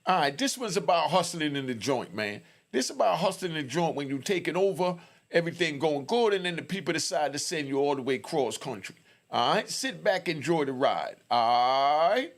All right, this one's about hustling in the joint, man. This about hustling in the joint when you taking over, everything going good, and then the people decide to send you all the way cross country. All right, sit back, enjoy the ride. All right.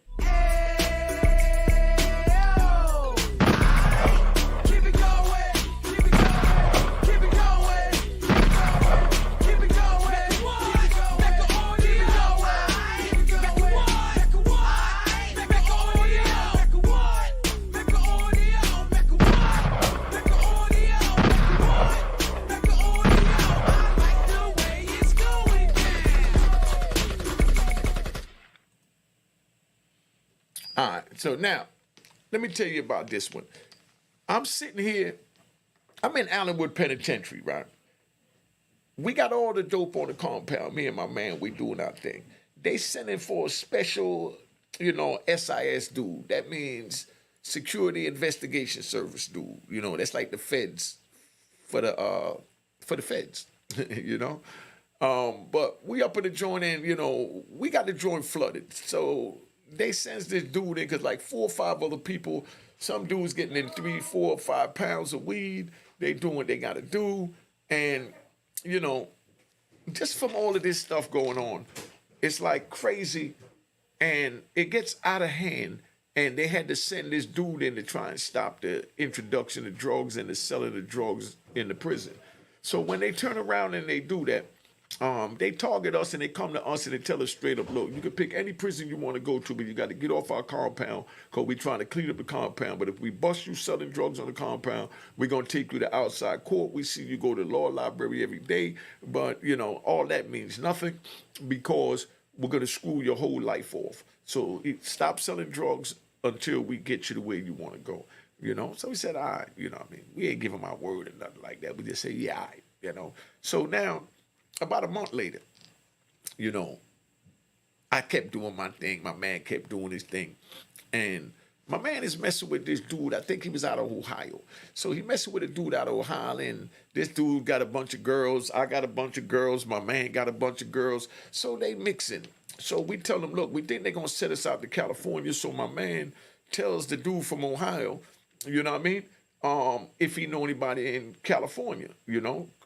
All right, so now, let me tell you about this one. I'm sitting here, I'm in Allenwood Penitentiary, right? We got all the dope on the compound. Me and my man, we doing our thing. They sending for a special, SIS dude. That means Security Investigation Service dude. That's like the feds for the feds, you know. But we up in the joint and, we got the joint flooded. So they sends this dude in because like 4 or 5 other people, some dudes getting in 3, 4, or 5 pounds of weed. They doing what they got to do. And, just from all of this stuff going on, it's like crazy and it gets out of hand. And they had to send this dude in to try and stop the introduction of drugs and the selling of drugs in the prison. So when they turn around and they do that, they target us and they come to us and they tell us straight up, look, you can pick any prison you want to go to, but you got to get off our compound because we're trying to clean up the compound. But if we bust you selling drugs on the compound, we're going to take you to outside court. We see you go to the law library every day. But, all that means nothing because we're going to screw your whole life off. So stop selling drugs until we get you to where you want to go. So we said, all right, we ain't giving my word or nothing like that. We just say, yeah, all right, So now, about a month later, I kept doing my thing. My man kept doing his thing. And my man is messing with this dude. I think he was out of Ohio. So he messing with a dude out of Ohio. And this dude got a bunch of girls. I got a bunch of girls. My man got a bunch of girls. So they mixing. So we tell them, look, we think they're going to set us out to California. So my man tells the dude from Ohio, you know what I mean? If he know anybody in California,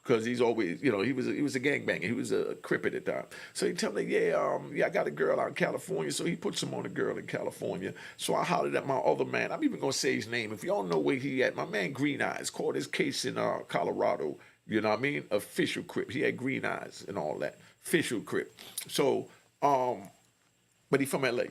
because he's always, he was a gangbanger. He was a crip at the time. So he tell me, yeah, I got a girl out in California. So he puts him on a girl in California. So I hollered at my other man. I'm even going to say his name. If y'all know where he at, my man Green Eyes caught his case in Colorado. You know what I mean? Official crip. He had green eyes and all that. Official crip. So, but he from LA.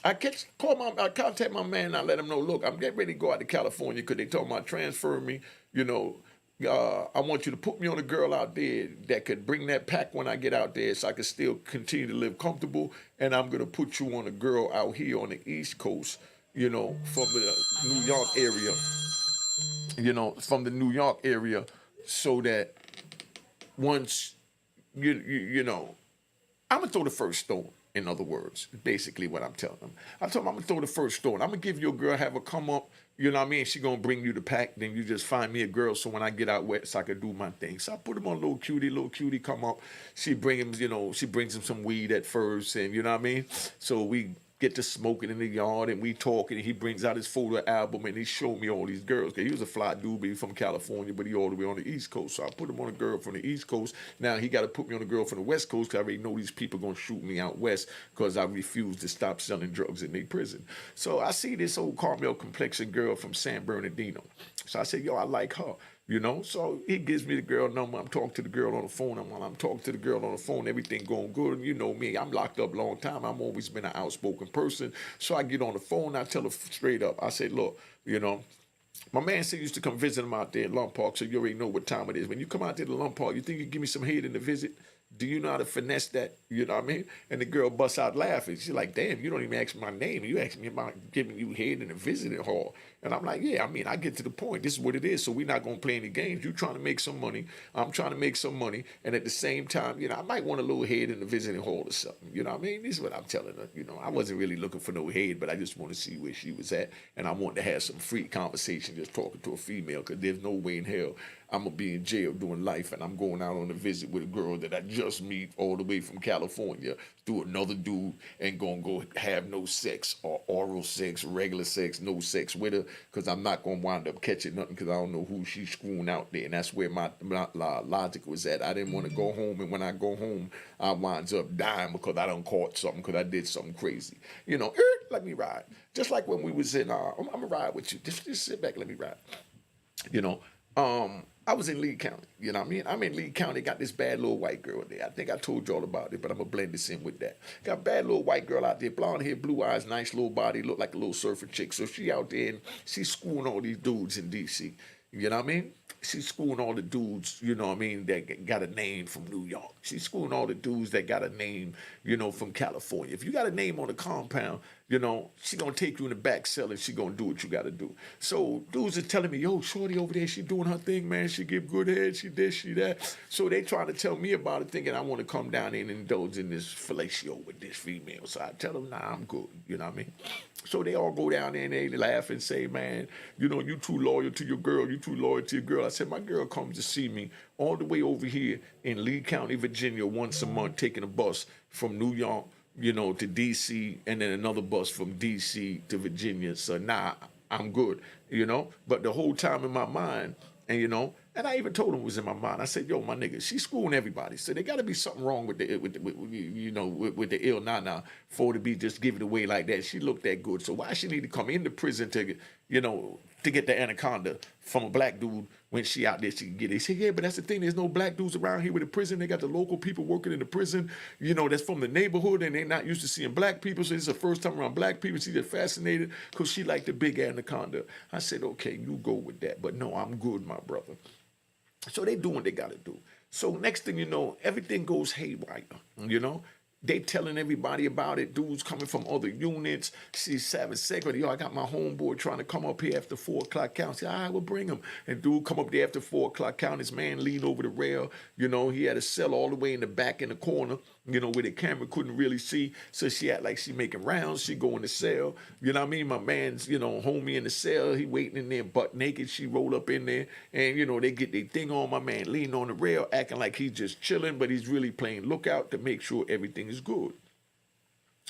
I contact my man and I let him know, look, I'm getting ready to go out to California because they told me transfer me, I want you to put me on a girl out there that could bring that pack when I get out there so I can still continue to live comfortable. And I'm going to put you on a girl out here on the East Coast, from the New York area, from the New York area so that once, I'm going to throw the first stone. In other words, basically what I'm telling them. I told them I'm going to throw the first stone. I'm going to give you a girl, have her come up, you know what I mean? She going to bring you the pack. Then you just find me a girl so when I get out west, I can do my thing. So I put him on little cutie come up. She bring him, she brings him some weed at first and you know what I mean? So we get to smoking in the yard and we talking and he brings out his photo album and he showed me all these girls. Cause he was a fly dude, but he from California, but he all the way on the East Coast. So I put him on a girl from the East Coast. Now he got to put me on a girl from the West Coast cause I already know these people going to shoot me out west cause I refuse to stop selling drugs in their prison. So I see this old caramel complexion girl from San Bernardino. So I said, yo, I like her. So he gives me the girl number. I'm talking to the girl on the phone. And while I'm talking to the girl on the phone, everything going good. And you know me, I'm locked up a long time. I've always been an outspoken person. So I get on the phone. I tell her straight up. I say, look, my man said he used to come visit him out there in Lump Park. So you already know what time it is. When you come out there to Lump Park, you think you can give me some head in the visit? Do you know how to finesse that? You know what I mean? And the girl busts out laughing. She's like, damn, you don't even ask my name. You ask me about giving you head in the visiting hall. And I'm like, yeah, I get to the point. This is what it is. So we're not going to play any games. You trying to make some money. I'm trying to make some money. And at the same time, I might want a little head in the visiting hall or something. You know what I mean? This is what I'm telling her. I wasn't really looking for no head, but I just want to see where she was at. And I wanted to have some free conversation just talking to a female because there's no way in hell I'm gonna be in jail doing life, and I'm going out on a visit with a girl that I just meet all the way from California through another dude, and gonna go have no sex or oral sex, regular sex, no sex with her, because I'm not gonna wind up catching nothing, because I don't know who she's screwing out there, and that's where my logic was at. I didn't want to go home, and when I go home, I winds up dying because I done caught something, because I did something crazy. Let me ride. Just like when we was in, I'm gonna ride with you. Just sit back, let me ride. You know, I was in Lee County. You know what I mean? I'm in Lee County, got this bad little white girl there. I think I told you all about it, but I'm gonna blend this in with that. Got a bad little white girl out there, blonde hair, blue eyes, nice little body, look like a little surfer chick. So she out there and she's screwing all these dudes in DC. You know what I mean? She's screwing all the dudes, you know what I mean, that got a name from New York. She's screwing all the dudes that got a name, from California. If you got a name on the compound, she gonna take you in the back cell and she gonna do what you gotta do. So dudes are telling me, yo, shorty over there, she doing her thing, man. She give good head, she this, she that. So they trying to tell me about it, thinking I want to come down and indulge in this fellatio with this female. So I tell them, nah, I'm good. You know what I mean? So they all go down there and they laugh and say, man, you too loyal to your girl. You too loyal to your girl. I said, my girl comes to see me all the way over here in Lee County, Virginia, once a month, taking a bus from New York, to D.C., and then another bus from D.C. to Virginia. So, nah, I'm good, But the whole time in my mind, and I even told him it was in my mind. I said, yo, my nigga, she's screwing everybody. So there got to be something wrong with the ill nana for to be just give it away like that. She looked that good. So why she need to come into prison to get the anaconda from a black dude when she out there she can get it? He said, yeah, but that's the thing. There's no black dudes around here with the prison. They got the local people working in the prison, that's from the neighborhood, and they're not used to seeing black people. So this is the first time around black people. She's just fascinated because she liked the big anaconda. I said, okay, you go with that. But no, I'm good, my brother. So they do what they got to do. So next thing you know, everything goes haywire, They telling everybody about it. Dudes coming from other units. She's having sex with, yo, I got my homeboy trying to come up here after 4 o'clock count. Say, all right, we'll bring him. And dude come up there after 4 o'clock count. His man leaned over the rail. He had a cell all the way in the back in the corner, where the camera couldn't really see. So she act like she making rounds. She go in the cell. You know what I mean? My man's, homie in the cell. He waiting in there butt naked. She roll up in there. And, they get their thing on. My man leaning on the rail, acting like he's just chilling, but he's really playing lookout to make sure everything is good.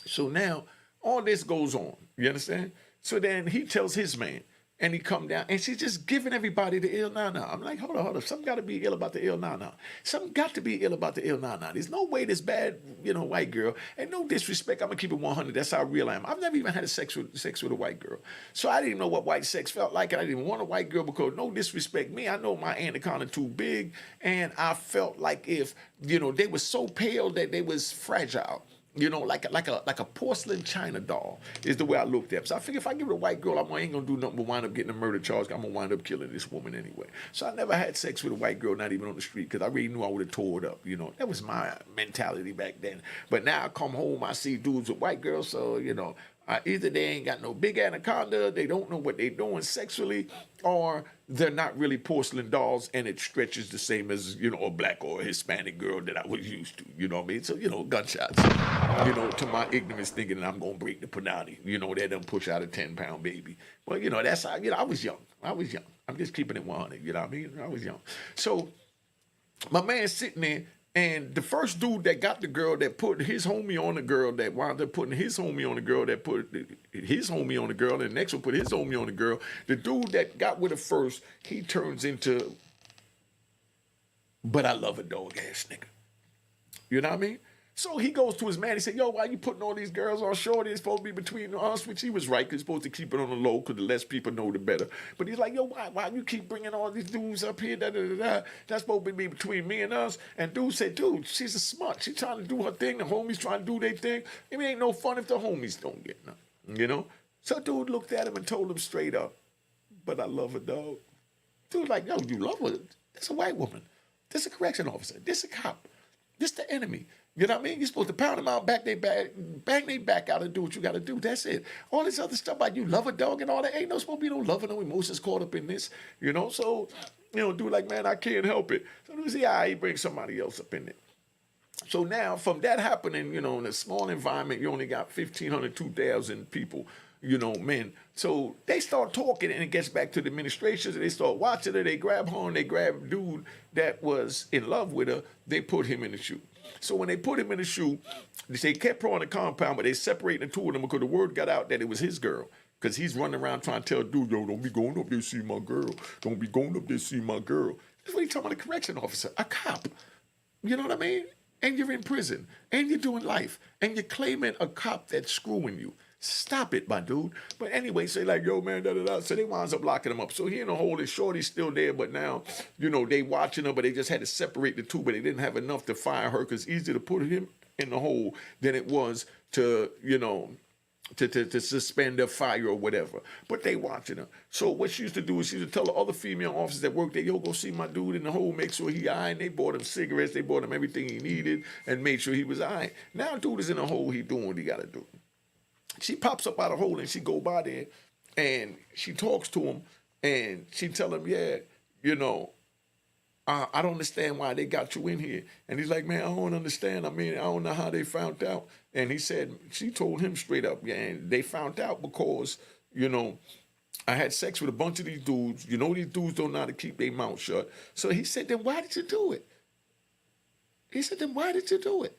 So now all this goes on. You understand? So then he tells his man, and he come down, and she's just giving everybody the ill nana. I'm like, hold on. Something got to be ill about the ill nana. Something got to be ill about the ill nana. There's no way this bad, white girl, and no disrespect, I'm gonna keep it 100. That's how real I am. I've never even had sex with a white girl, so I didn't even know what white sex felt like. I didn't even want a white girl because no disrespect me. I know my anaconda too big, and I felt like if they were so pale that they was fragile. Like a porcelain china doll is the way I looked at it. So I figure if I give it a white girl, I ain't gonna do nothing but wind up getting a murder charge. I'm gonna wind up killing this woman anyway. So I never had sex with a white girl, not even on the street, because I really knew I would have tore it up. That was my mentality back then. But now I come home, I see dudes with white girls, so either they ain't got no big anaconda, they don't know what they're doing sexually, or they're not really porcelain dolls, and it stretches the same as, a black or a Hispanic girl that I was used to, you know what I mean? So, gunshots, to my ignorance thinking that I'm going to break the punani, that don't push out a 10-pound baby. Well, that's how, I was young. I'm just keeping it 100, you know what I mean? I was young. So my man's sitting there, and the first dude that got the girl that put his homie on the girl that wound up putting his homie on the girl that put his homie on the girl, and the next one put his homie on the girl. The dude that got with her first, he turns into, but I love a dog ass nigga. You know what I mean? So he goes to his man. He said, yo, why you putting all these girls on shorty? It's supposed to be between us, which he was right, because he's supposed to keep it on the low, because the less people know, the better. But he's like, yo, why you keep bringing all these dudes up here? That's supposed to be between me and us. And dude said, dude, she's a smart. She's trying to do her thing. The homies trying to do their thing. It ain't no fun if the homies don't get nothing, So dude looked at him and told him straight up, but I love her, dog. Dude like, yo, you love her? That's a white woman. This a correction officer. This a cop. This the enemy. You know what I mean? You're supposed to pound them out, bang they back out and do what you got to do. That's it. All this other stuff about you love a dog and all that, ain't no supposed to be no love and no emotions caught up in this, So, dude like, man, I can't help it. So dude say, he brings somebody else up in it. So now from that happening, in a small environment, you only got 1,500, 2,000 people, men. So they start talking, and it gets back to the administration. They start watching her. They grab her, and they grab dude that was in love with her. They put him in the shoe. So when they put him in the shoe, they kept her on the compound, but they separated the two of them because the word got out that it was his girl. Because he's running around trying to tell dude, yo, don't be going up there to see my girl. Don't be going up there to see my girl. That's what he's talking about, a correction officer, a cop. You know what I mean? And you're in prison, and you're doing life, and you're claiming a cop that's screwing you. Stop it, my dude. But anyway, say like, yo, man, da-da-da. So they winds up locking him up. So he in a hole, and Shorty's still there, but now, they watching her, but they just had to separate the two, but they didn't have enough to fire her, because it's easier to put him in the hole than it was to, to suspend their fire or whatever. But they watching her. So what she used to do is she used to tell the other female officers that work there, yo, go see my dude in the hole, make sure he all right. And they bought him cigarettes, they bought him everything he needed, and made sure he was all right. Now dude is in the hole, he doing what he got to do. She pops up out of the hole and she go by there, and she talks to him, and she tell him, yeah, I don't understand why they got you in here. And he's like, man, I don't understand. I mean, I don't know how they found out. And he said, she told him straight up, yeah, and they found out because, I had sex with a bunch of these dudes. These dudes don't know how to keep their mouth shut. So he said, then why did you do it? He said, then why did you do it?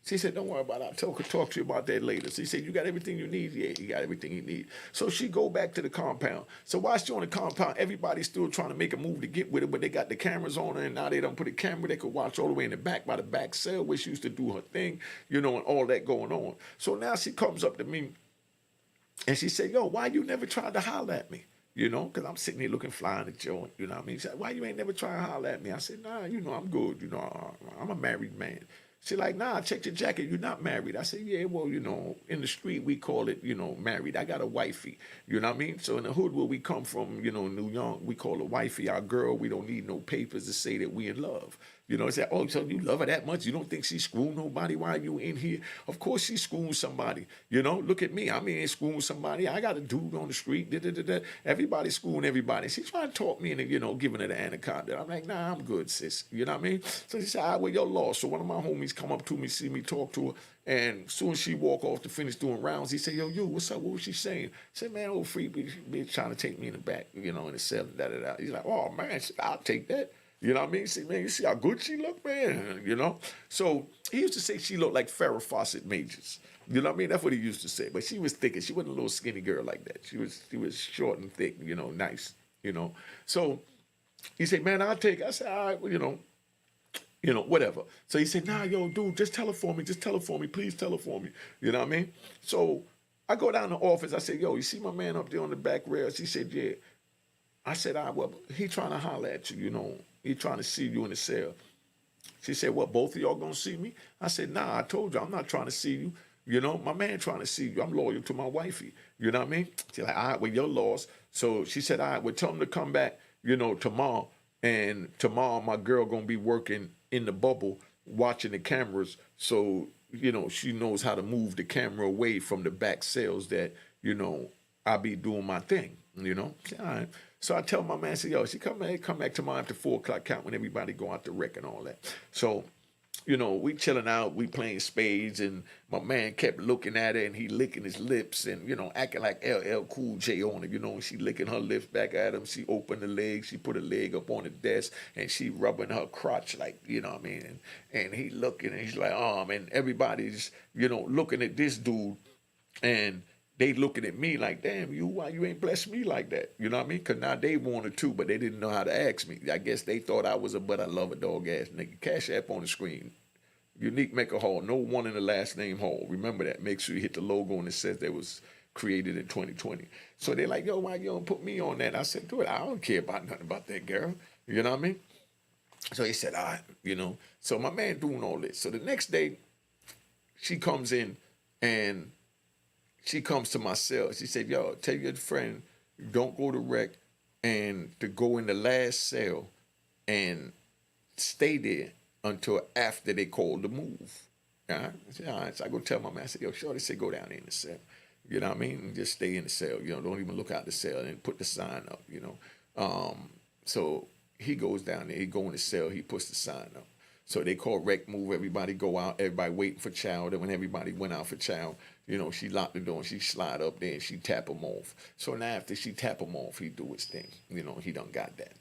She said, don't worry about it. I'll talk to you about that later. So he said, you got everything you need? Yeah, you got everything you need. So she go back to the compound. So while she's on the compound, everybody's still trying to make a move to get with her, but they got the cameras on her, and now they don't put a camera. They could watch all the way in the back by the back cell where she used to do her thing, and all that going on. So now she comes up to me, and she said, yo, why you never tried to holler at me? Because I'm sitting here looking fly in the joint, you know what I mean? She said, why you ain't never trying to holler at me? I said, nah, I'm good, I'm a married man. She like, nah, check your jacket. You're not married. I said, yeah, well, in the street, we call it, married. I got a wifey. You know what I mean? So in the hood where we come from, New York, we call a wifey our girl. We don't need no papers to say that we in love. It's like, oh, so you love her that much? You don't think she's screwing nobody while you in here? Of course she's screwing somebody. Look at me. I mean, screwing somebody. I got a dude on the street. Everybody's screwing everybody. She's trying to talk me into, giving her the anaconda. I'm like, nah, I'm good, sis. You know what I mean? So she said, all right, well, you're lost. So one of my homies come up to me, see me talk to her. And as soon as she walk off to finish doing rounds, he said, yo, you, what's up? What was she saying? I said, man, old freak, be trying to take me in the back, in the cell, da-da-da. He's like, oh, man, I'll take that. You know what I mean? See, man, you see how good she look, man, So he used to say she looked like Farrah Fawcett Majors. You know what I mean? That's what he used to say. But she was thicker. She wasn't a little skinny girl like that. She was short and thick, nice, So he said, man, I'll take it. I said, all right, well, whatever. So he said, nah, yo, dude, just tell her for me. Just tell her for me. Please tell her for me. You know what I mean? So I go down to the office. I said, yo, you see my man up there on the back rail? She said, yeah. I said, well, he trying to holler at you, He trying to see you in the cell. She said, well, both of y'all gonna see me? I said, nah, I told you, I'm not trying to see you. My man trying to see you. I'm loyal to my wifey. You know what I mean? She's like, all right, well, you're lost. So she said, all right, well, tell him to come back, tomorrow. And tomorrow my girl gonna be working in the bubble, watching the cameras. So, she knows how to move the camera away from the back cells that, I'll be doing my thing, All right. So I tell my man, I say, yo, she come back tomorrow after 4 o'clock count when everybody go out to wreck and all that. So, we chilling out, we playing spades, and my man kept looking at her, and he licking his lips and, acting like LL Cool J on her, and she licking her lips back at him. She opened the leg, she put a leg up on the desk, and she rubbing her crotch like, you know what I mean? And he looking, and he's like, and everybody's, looking at this dude, and they looking at me like, damn, why you ain't blessed me like that? You know what I mean? Because now they wanted to, but they didn't know how to ask me. I guess they thought I was a but I love a dog ass nigga. Cash App on the screen. Unique Mecca Hall. No one in the last name Hall. Remember that. Make sure you hit the logo and it says that was created in 2020. So they're like, yo, why you don't put me on that? I said, dude, I don't care about nothing about that girl. You know what I mean? So he said, all right, So my man doing all this. So the next day, she comes in and she comes to my cell. She said, yo, tell your friend, don't go to rec and to go in the last cell and stay there until after they call the move. All right? I said, all right. So I go tell my man, I said, yo, shorty said go down in the cell. You know what I mean? And just stay in the cell. Don't even look out the cell and put the sign up, So he goes down there. He go in the cell. He puts the sign up. So they call wreck move. Everybody go out. Everybody waiting for child. And when everybody went out for child, she locked the door and she slide up there and she tap him off. So now after she tap him off, he do his thing. He done got that.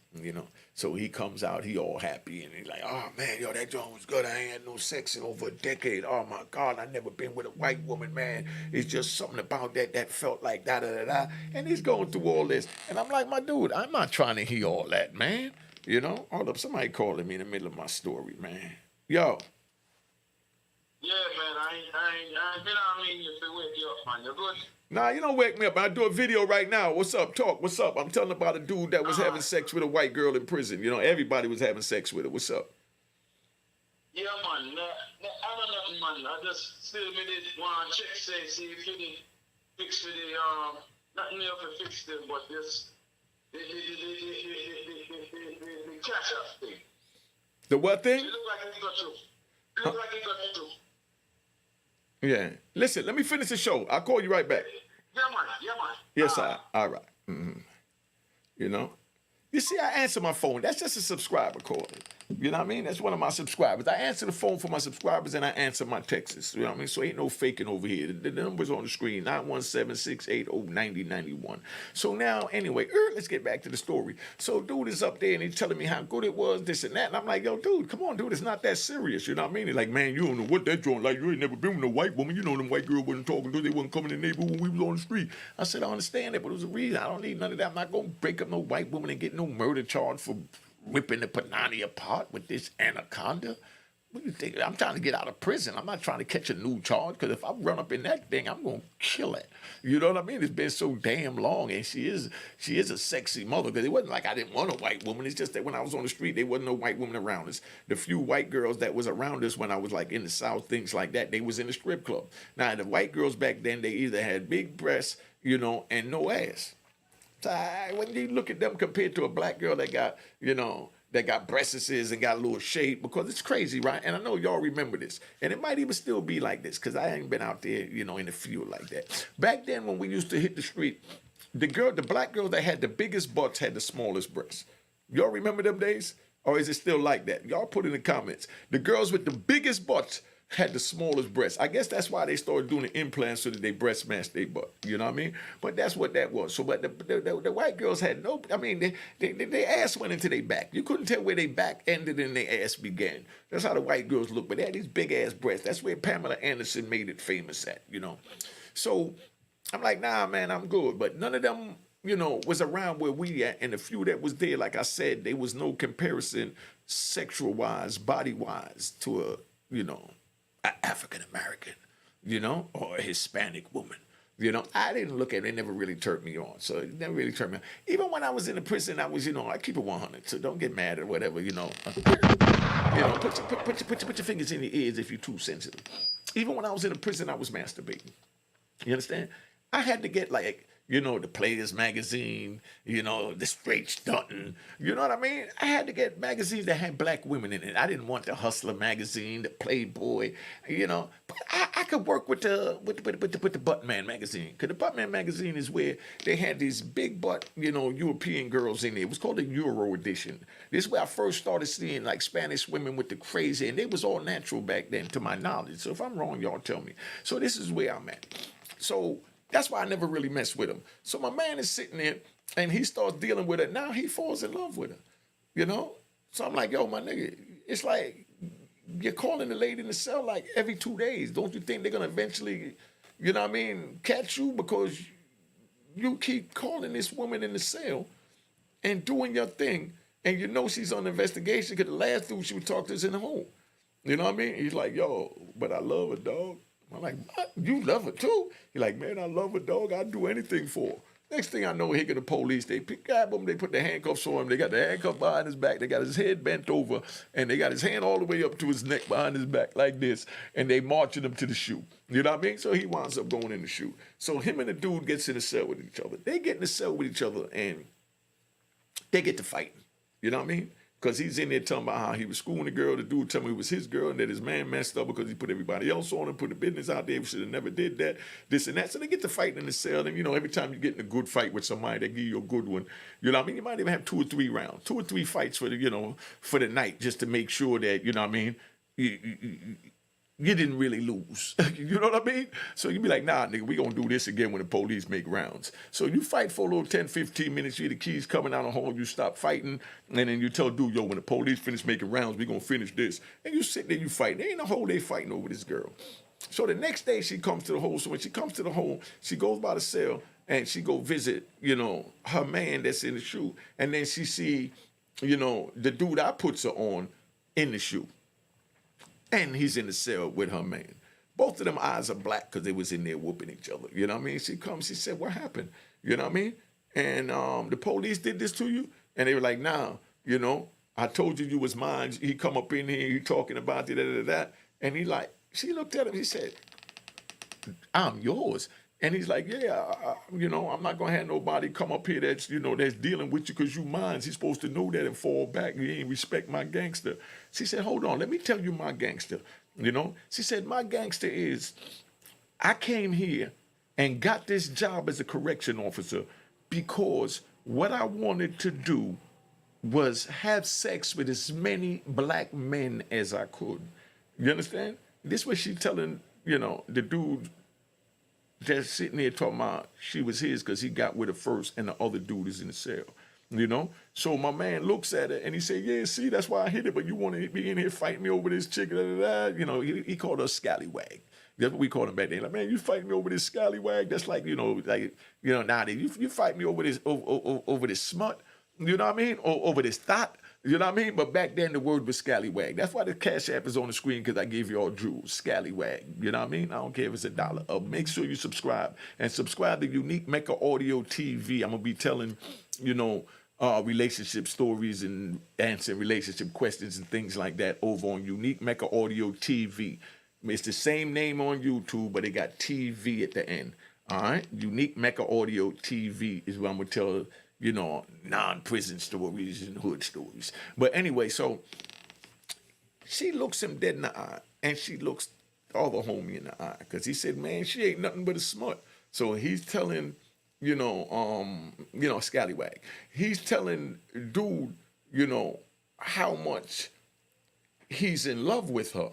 So he comes out, he all happy and he's like, oh man, yo, that joint was good. I ain't had no sex in over a decade. Oh my God, I never been with a white woman, man. It's just something about that felt like da da da da. And he's going through all this. And I'm like, my dude, I'm not trying to hear all that, man. Hold up, somebody calling me in the middle of my story, man. Yo. Yeah, man, I ain't been on me if they wake you up, man. You're good? Nah, you don't wake me up. I do a video right now. What's up? Talk. What's up? I'm telling about a dude that was having sex with a white girl in prison. Everybody was having sex with her. What's up? Yeah, man. I don't know, man. I just still did want to check, see if you did fix the, nothing else to fix them, but this, the catch up thing. The what thing? It look like it got you. It look like it got you. Yeah. Listen, let me finish the show. I'll call you right back. Yeah, man. Yes, all right. You see, I answer my phone. That's just a subscriber calling. You know what I mean? That's one of my subscribers. I answer the phone for my subscribers and I answer my texts. You know what I mean? So ain't no faking over here. The number's on the screen, 917-680-9091. So now, anyway, let's get back to the story. So dude is up there and he's telling me how good it was, this and that. And I'm like, yo, dude, come on, dude. It's not that serious. You know what I mean? He's like, man, you don't know what that joint like. You ain't never been with a white woman. Them white girls wasn't talking to. They wasn't coming in the neighborhood when we was on the street. I said, I understand that, but there's a reason. I don't need none of that. I'm not going to break up no white woman and get no murder charge for ripping the panani apart with this anaconda. What do you think? I'm trying to get out of prison. I'm not trying to catch a new charge, because if I run up in that thing, I'm going to kill it. You know what I mean? It's been so damn long, and she is a sexy mother, because it wasn't like I didn't want a white woman. It's just that when I was on the street, there wasn't no white woman around us. The few white girls that was around us when I was like in the South, things like that, they was in the strip club. Now, the white girls back then, they either had big breasts, and no ass. So when you look at them compared to a black girl that got, that got breasts and got a little shape, because it's crazy, right? And I know y'all remember this. And it might even still be like this, because I ain't been out there, in the field like that. Back then when we used to hit the street, the black girl that had the biggest butts had the smallest breasts. Y'all remember them days? Or is it still like that? Y'all put in the comments. The girls with the biggest butts had the smallest breasts. I guess that's why they started doing the implants, so that they breast match their butt. You know what I mean? But that's what that was. So, but the white girls had no. I mean, they ass went into their back. You couldn't tell where their back ended and their ass began. That's how the white girls look. But they had these big ass breasts. That's where Pamela Anderson made it famous at. So I'm like, nah, man, I'm good. But none of them, was around where we at. And the few that was there, like I said, there was no comparison, sexual wise, body wise, to a African American, or a Hispanic woman. I didn't look at it. They never really turned me on. So it never really turned me on. Even when I was in the prison, I was, I keep it 100. So don't get mad or whatever, Put your fingers in your ears if you're too sensitive. Even when I was in the prison, I was masturbating. You understand? I had to get the Players magazine, the Straight Stunting. You know what I mean? I had to get magazines that had black women in it. I didn't want the Hustler magazine, the Playboy, But I could work with the Buttman magazine. Because the Buttman magazine is where they had these big butt, European girls in there. It was called the Euro edition. This is where I first started seeing Spanish women with the crazy, and they was all natural back then, to my knowledge. So if I'm wrong, y'all tell me. So this is where I'm at. So that's why I never really messed with him. So my man is sitting there, and he starts dealing with her. Now he falls in love with her, So I'm like, yo, my nigga, it's like you're calling the lady in the cell every 2 days. Don't you think they're going to eventually, catch you? Because you keep calling this woman in the cell and doing your thing, and she's on investigation, because the last dude she would talk to is in the home. You know what I mean? He's like, yo, but I love her, dog. I'm like, what? You love her too? He's like, man, I love her, dog. I'd do anything for her. Next thing I know, here get the police. They grab him. They put the handcuffs on him. They got the handcuff behind his back. They got his head bent over, and they got his hand all the way up to his neck behind his back like this, and they marching him to the shoe. You know what I mean? So he winds up going in the shoe. So him and the dude gets in the cell with each other. They get in the cell with each other, and they get to fighting. You know what I mean? Because he's in there talking about how he was schooling the girl. The dude told me it was his girl and that his man messed up because he put everybody else on and put the business out there. We should have never did that, this and that. So they get to fighting in the cell. And, you know, every time you get in a good fight with somebody, they give you a good one. You know what I mean? You might even have 2 or 3 rounds, 2 or 3 fights for the, you know, for the night just to make sure that, you know what I mean, you didn't really lose. You know what I mean? So you be like, nah, nigga, we gonna do this again when the police make rounds. So you fight for a little 10, 15 minutes, you hear the keys coming out the hall, you stop fighting, and then you tell dude, yo, when the police finish making rounds, we gonna finish this. And you sit there, you fight. There ain't a whole day fighting over this girl. So the next day she comes to the hole. So when she comes to the hole, she goes by the cell and she go visit, you know, her man that's in the shoe. And then she see, you know, the dude I puts her on in the shoe. And he's in the cell with her man. Both of them eyes are black because they was in there whooping each other. You know what I mean? She comes, she said, what happened? You know what I mean? And the police did this to you? And they were like, nah, you know, I told you was mine. He come up in here, he talking about that. And he like, she looked at him, he said, I'm yours. And he's like, yeah, you know, I'm not going to have nobody come up here that's, you know, that's dealing with you because you mine. He's supposed to know that and fall back. You ain't respect my gangster. She said, hold on, let me tell you my gangster. You know, she said, my gangster is, I came here and got this job as a correction officer because what I wanted to do was have sex with as many black men as I could. You understand? This was she telling, you know, the dude just sitting there talking about she was his because he got with her first and the other dude is in the cell, you know? So my man looks at it and he said, yeah, see, that's why I hit it, but you want to be in here fighting me over this chick, You know, he called her a scallywag. That's what we called him back then. Like, man, you fighting me over this scallywag? That's like, you know, nowadays, you fight me over this, over this smut, you know what I mean? Or over this thought. You know what I mean? But back then, the word was scallywag. That's why the Cash App is on the screen, because I gave you all jewels. Scallywag. You know what I mean? I don't care if it's $1. Make sure you subscribe. And subscribe to Unique Mecca Audio TV. I'm going to be telling, you know, relationship stories and answering relationship questions and things like that over on Unique Mecca Audio TV. It's the same name on YouTube, but it got TV at the end. All right? Unique Mecca Audio TV is what I'm going to tell, you know, non-prison stories and hood stories. But anyway, so she looks him dead in the eye, and she looks the other homie in the eye, because he said, man, she ain't nothing but a smut. So he's telling, scallywag. He's telling dude, you know, how much he's in love with her.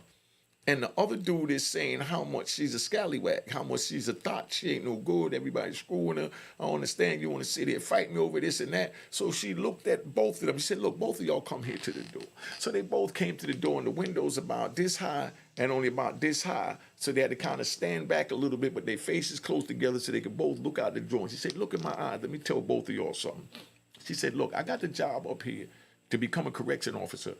And the other dude is saying how much she's a scallywag, how much she's a thought, she ain't no good, everybody's screwing her. I understand you want to sit here fighting me over this and that. So she looked at both of them. She said, look, both of y'all come here to the door. So they both came to the door, and the window's about this high and only about this high. So they had to kind of stand back a little bit, but their faces close together so they could both look out the door. And she said, look in my eyes. Let me tell both of y'all something. She said, look, I got the job up here to become a correction officer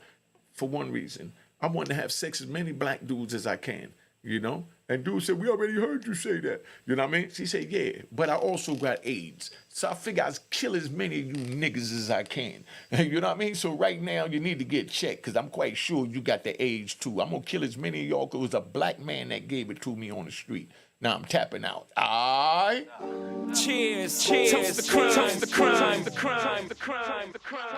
for one reason. I want to have sex with as many black dudes as I can, you know? And dude said, we already heard you say that. You know what I mean? She said, yeah, but I also got AIDS. So I figure I'll kill as many of you niggas as I can. You know what I mean? So right now you need to get checked, because I'm quite sure you got the AIDS too. I'm going to kill as many of y'all because it was a black man that gave it to me on the street. Now I'm tapping out. All right? Cheers, cheers, toast the crime, toast the crime, the crime, the crime, the crime.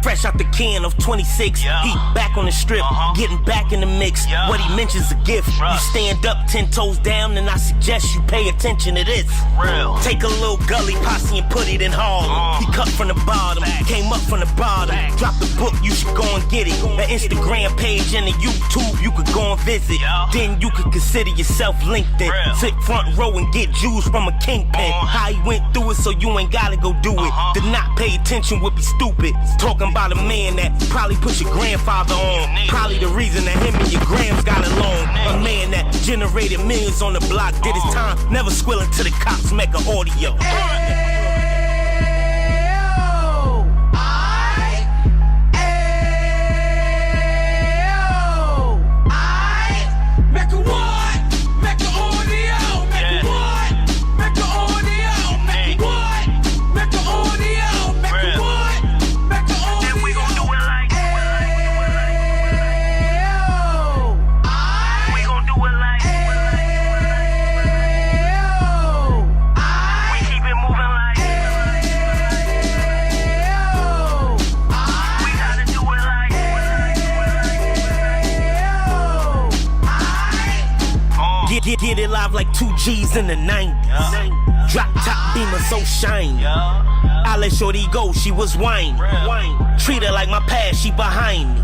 Fresh out the can of 26, yeah. Heat back on the strip, getting back in the mix. Yeah. What he mentions a gift. Rush. You stand up 10 toes down, and I suggest you pay attention to this. Real. Take a little gully posse and put it in Harlem. He cut from the bottom, came up from the bottom. Drop the book, you should go and get it. An Instagram page and a YouTube you could go and visit. Yeah. Then you could consider yourself LinkedIn. Real. Sit front row and get Jews from a kingpin. How he went through it, so you ain't gotta go do it. To not pay attention would be stupid. Talking about a man that probably put your grandfather on. Probably the reason that him and your grams got along. A man that generated millions on the block, did his time, never squilling to the cops, make an audio. Get it live like 2 G's in the 90s. Drop top beamer so shiny. I let shorty go, she was whining. Treat her like my past, she behind me.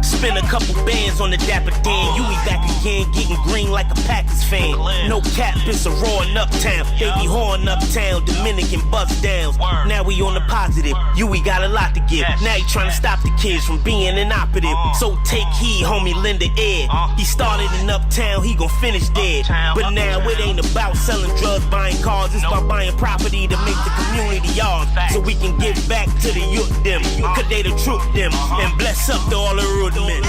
Spend a couple bands on the Dapper Dan. You be back again, getting green like a Packers fan. No cap, it's a roaring uptown. Baby horn uptown, Dominican bust downs. Now we on the positive, we got a lot to give. Now he trying to stop the kids from being inoperative. So take heed, homie, lend a ear. He started in uptown, he gon' finish dead. But now it ain't about selling drugs, buying cars. It's about buying property to make the community ours. So we can give back to the youth them. Cause they the truth them. And bless up to all the root men.